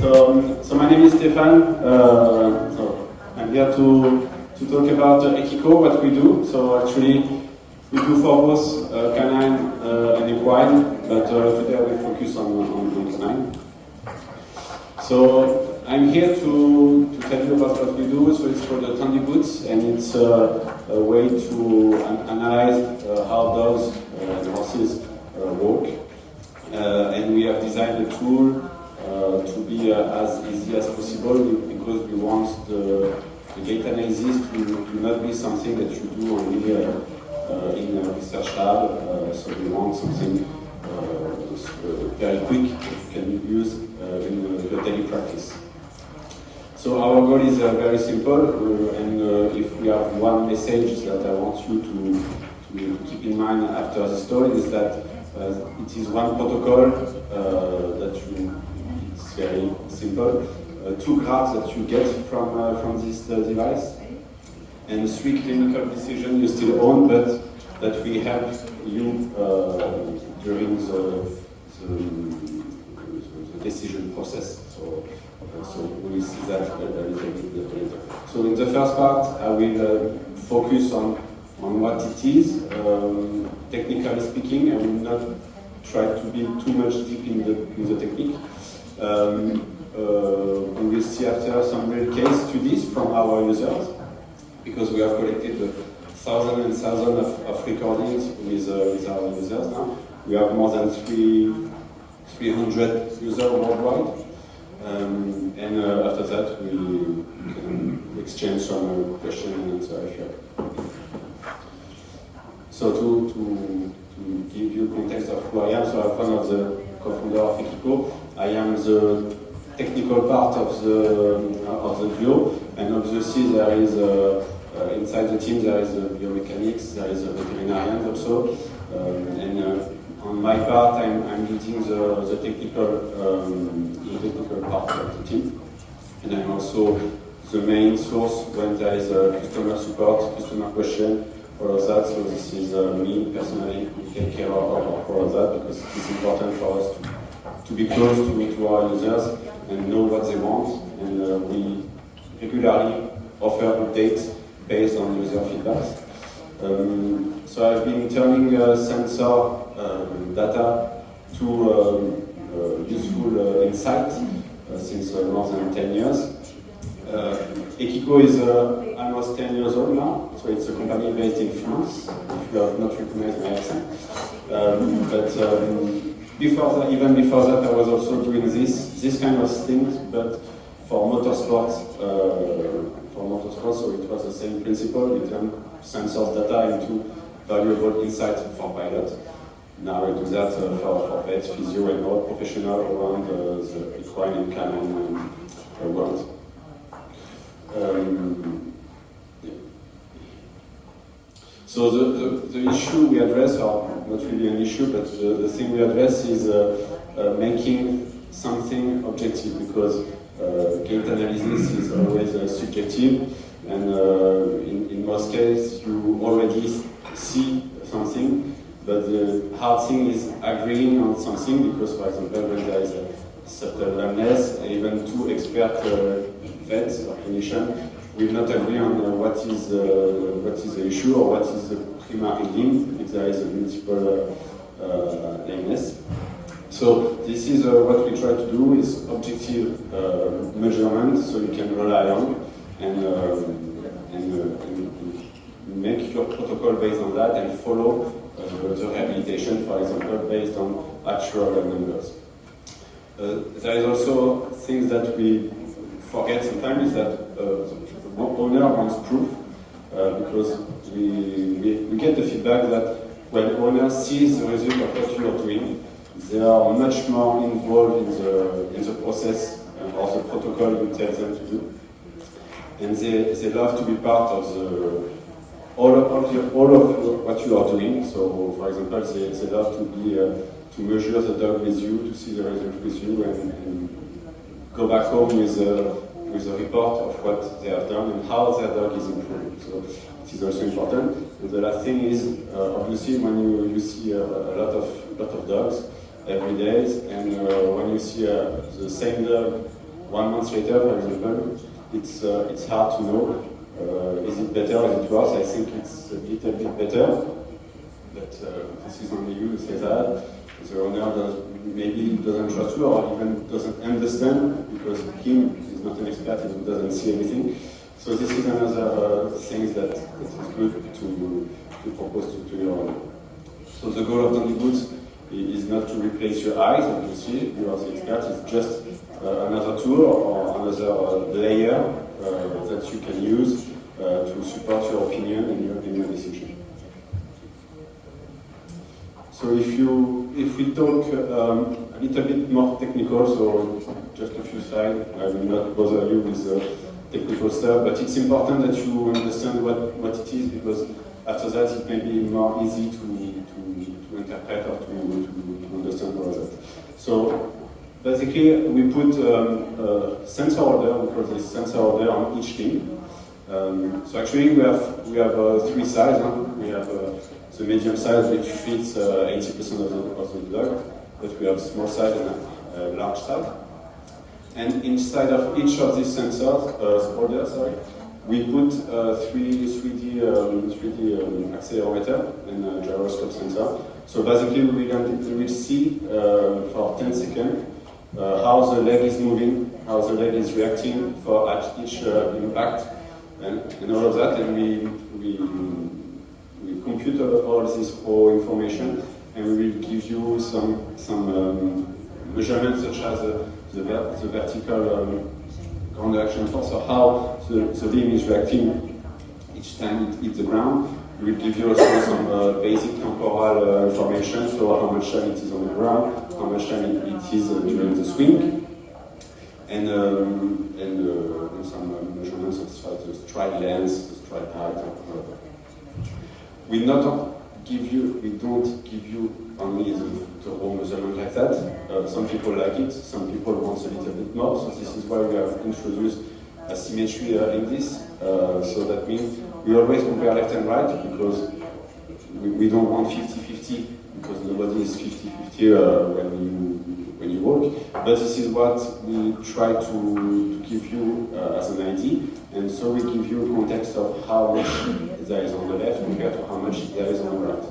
So my name is Stefan. So I'm here to talk about Ekiko, what we do. So actually, we do for both canine and equine, but today we focus on canine. So I'm here to tell you about what we do. So it's called the Tendiboots, and it's a way to analyze how dogs and horses walk. And we have designed a tool to be as easy as possible, because we want the gait analysis to not be something that you do only in a research lab. So we want something very quick that you can use in your daily practice. So our goal is very simple, and if we have one message that I want you to keep in mind after the story, is that it is one protocol it's very simple. 2 graphs that you get from this device, and 3 clinical decisions you still own, but that we help you during the decision process. So we will see that a little bit later. So in the first part, I will focus on what it is, technically speaking. I will not try to be too much deep in the technique. We will see after some real case studies from our users, because we have collected thousands and thousands of recordings with our users now. We have more than 300 users worldwide, and after that we can exchange some questions and answers if you have. So to give you context of who I am, so I'm one of the co-founder of Ekiko. I am the technical part of the duo, and obviously there is inside the team there is biomechanics, there is a veterinarian also, and on my part I'm leading the technical part of the team, and I'm also the main source when there is a customer support, customer question, all of that. So this is me personally who take care of all of that, because it's important for us to be close to our users and know what they want, and we regularly offer updates based on user feedbacks. So I've been turning sensor data to useful insight since more than 10 years. Ekiko is almost 10 years old now, so it's a company based in France, if you have not recognized my accent. Even before that, I was also doing this kind of things, but for motorsport, so it was the same principle. We turn sensors data into valuable insight for pilots. Now I do that for vets, physio, and all professionals around the equine and canine world. So the issue we address, or not really an issue, but the thing we address is making something objective, because gait analysis is always subjective, and in most cases you already see something, but the hard thing is agreeing on something, because for example when there is a certain lameness, even 2 expert vets or clinicians will not agree on what is the issue, or what is the primary limb, if there is a multiple lameness. So this is what we try to do, is objective measurement, so you can rely on, and make your protocol based on that, and follow the rehabilitation, for example, based on actual numbers. There is also things that we forget sometimes, is that the owner wants proof, because we get the feedback that when owner sees the result of what you are doing, they are much more involved in the process or the protocol you tell them to do, and they love to be part of all of what you are doing. So, for example, they love to measure the dog with you, to see the result with you, and go back home with a report of what they have done and how their dog is improving. So it is also important. And the last thing is, obviously, when you see a lot of dogs every day, and when you see the same dog 1 month later, for example, it's hard to know. Is it better, is it worse? I think it's a little bit better, but this is only you who say that. The owner maybe doesn't trust you or even doesn't understand because him is not an expert, he doesn't see anything. So this is another thing that is good to propose to your owner. So the goal of Tendiboots is not to replace your eyes, as you see, you are the expert, it's just another tool or another layer that you can use to support your opinion and your decision. So if we talk a little bit more technical, so just a few slides, I will not bother you with the technical stuff, but it's important that you understand what it is, because after that it may be more easy to interpret or to understand all that. So basically we put a sensor holder, we call this sensor holder on each limb. So actually we have 3 sizes. Huh? We have the medium size, which fits 80% of the dog, but we have small size and a large size. And inside of each of these sensors, holders, we put 3D accelerometer and a gyroscope sensor. So basically we will see for 10 seconds how the leg is moving, how the leg is reacting for each impact, and all of that, and we compute all this raw information, and we will give you some measurements such as the vertical ground action force, or how the limb is reacting each time it hits the ground. We will give you also some basic temporal information, so how much time it is on the ground, how much time it is during the swing, and some measurements of the stride length, the stride height. We don't give you only the raw measurement like that. Some people like it, some people want a little bit more, so this is why we have introduced asymmetry in this. So that means we always compare left and right, because we don't want 50-50, because nobody is 50-50 when you walk. But this is what we try to give you as an idea, and so we give you a context of how much there is on the left compared to how much there is on the right.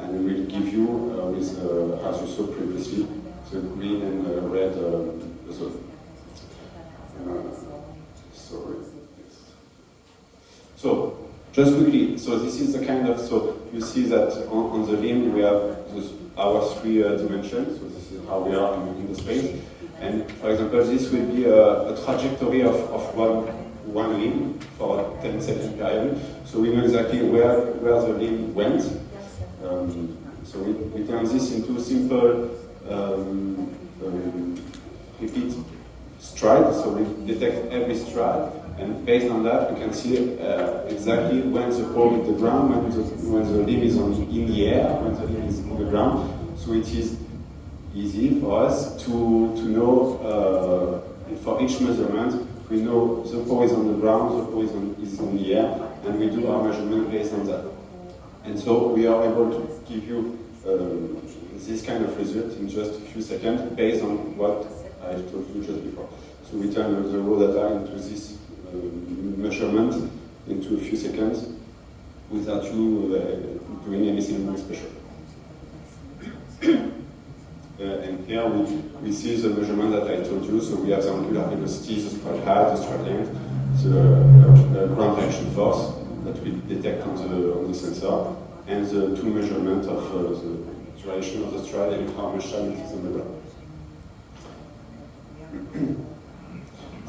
And we will give you, with, as you saw previously, the green and red zone. Sorry. So, just quickly, so this is the kind of, so you see that on the limb we have our 3 dimensions, so this is how we are in the space. And for example, this will be a trajectory of one limb for a 10-second period. So we know exactly where the limb went. So we turn this into simple repeat stride. So we detect every stride, and based on that, we can see exactly when the paw hit the ground, when the limb is in the air, when the limb is on the ground. So it is easy for us to know for each measurement. We know the paw is on the ground, the paw is in the air, and we do our measurement based on that. And so we are able to give you this kind of result in just a few seconds based on what I told you just before. So we turn the raw data into this measurement into a few seconds without you doing anything special. And here we see the measurement that I told you. So we have the angular velocity, the stride height, the stride length, the ground reaction force that we detect on the sensor, and the 2 measurements of the duration of the stride and how much time it is on the ground.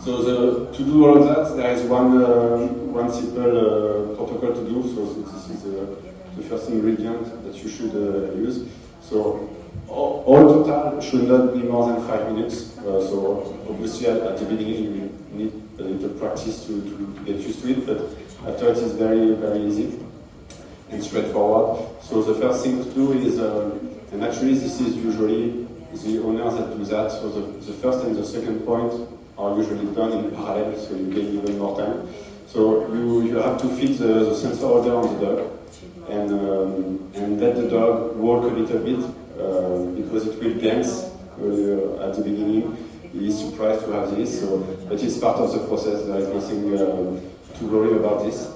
So to do all of that, there is one simple protocol to do. So this is the first ingredient that you should use. So all total should not be more than 5 minutes. So obviously at the beginning you need a little practice to get used to it, but after it is very, very easy and straightforward. So the first thing to do is, and actually this is usually the owners that do that, so the first and the second point are usually done in parallel, so you gain even more time. So you have to fit the sensor holder on the dog, and let the dog walk a little bit, because it will dance at the beginning, he is surprised to have this. So, but it's part of the process. There is nothing to worry about this.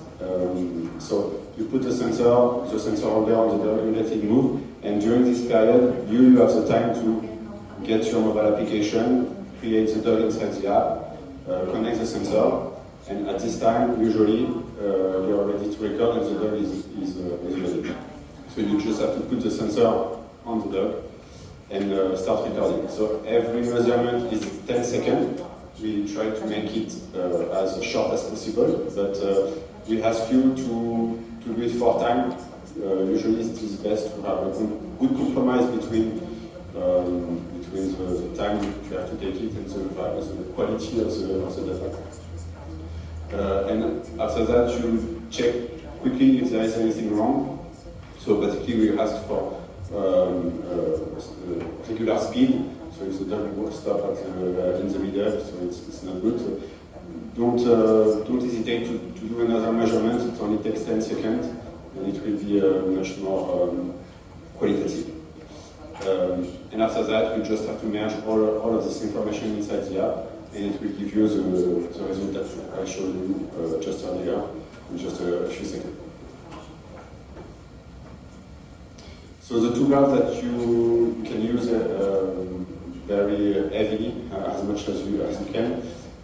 So you put the sensor holder on the dog, you let it move, and during this period, you have the time to get your mobile application, create the dog inside the app, connect the sensor, and at this time, usually, you are ready to record and the dog is ready. So you just have to put the sensor on the dog and start recording. So every measurement is 10 seconds. We try to make it as short as possible, but we ask you to do it 4 times. Usually it is best to have a good compromise between the time you have to take it and the quality of the data. And after that, you check quickly if there is anything wrong. So basically, we ask for regular speed. So if the dog will stop in the middle, so it's not good. So don't hesitate to do another measurement. It only takes 10 seconds, and it will be much more qualitative. And after that, you just have to merge all of this information inside the app, and it will give you the result that I showed you just earlier in just a few seconds. So the toolbar that you can use very heavily, as much as you can,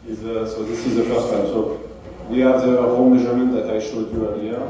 is so this is the first one. So we have the raw measurement that I showed you earlier.